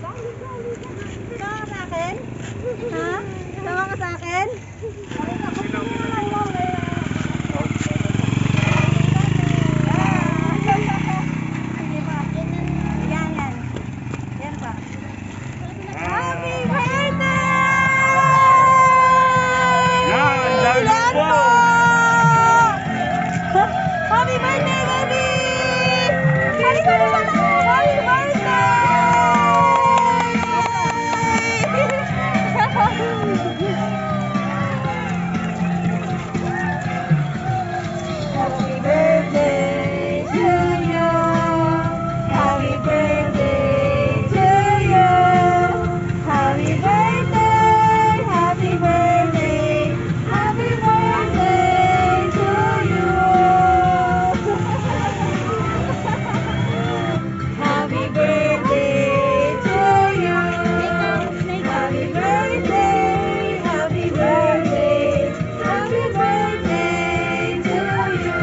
Sama ka sa akin? Ha? Sama ka sa akin? Sige pa. Yan, yan. Yan pa. Happy birthday! Yan po! Happy birthday, baby! Happy birthday! Happy birthday! Happy birthday to you. Happy birthday to you. Happy birthday, happy birthday, happy birthday to you. Happy birthday to you. Happy birthday, happy birthday, happy birthday to you.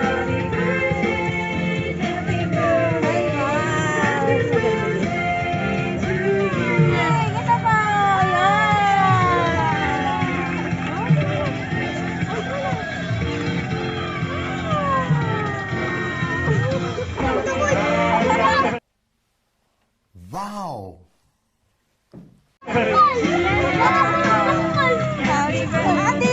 Happy birthday, happy birthday, happy birthday to you. Kita pa, yan. Wow! Happy birthday!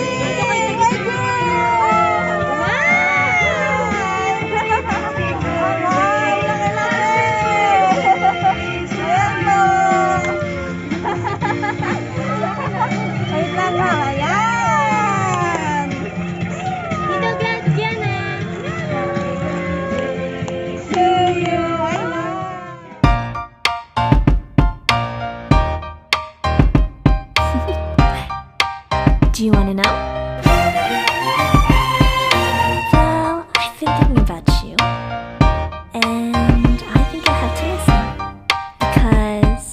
Wait lang ha, ayan! Dito glass dyan to you, I know. Do you want to know? Well, I've been thinking about you, and I think I have to listen because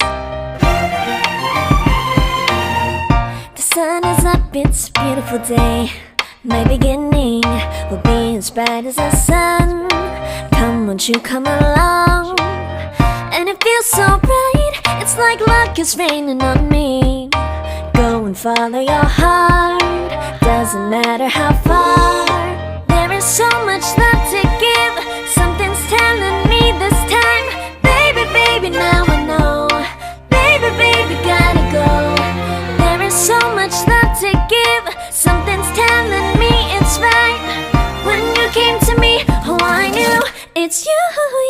the sun is up, it's a beautiful day. My beginning will be as bright as the sun. Come, won't you come along? And it feels so bright, it's like luck is raining on me. Go and follow your heart, doesn't matter how far. There is so much love to give, something's telling me this time. Baby, baby, now I know. Baby, baby, gotta go. There is so much love to give, something's telling me it's right. When you came to me, oh I knew it's you,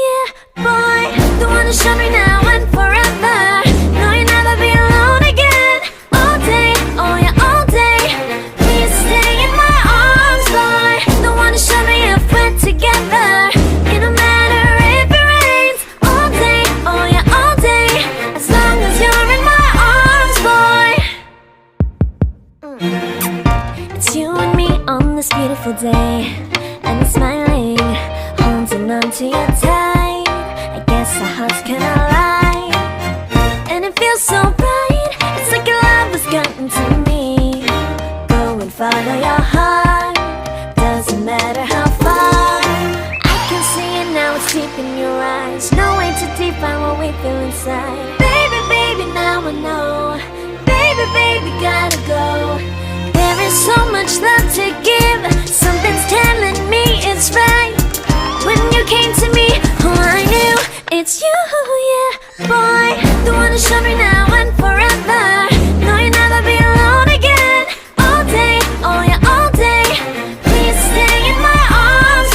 yeah, boy. The one who showed me now and forever. No, you'll never be alone again. All day, oh yeah, all day. Please stay in my arms, boy. The one who showed me if we're together. It don't matter if it rains. All day, oh yeah, all day. As long as you're in my arms, boy. It's you and me on this beautiful day, and it's smiling, holding on to you tight. I guess our hearts can align, and it feels so bright. It's like your love has gotten to me. Go and follow your heart, doesn't matter how far. I can see it now, it's deep in your eyes. No way to define what we feel inside. Baby, baby, now I know. Baby, baby, gotta go. There is so much love to give, something's telling me it's right. When you came to me, oh I knew it's you, yeah, boy. The one who showed me now and forever.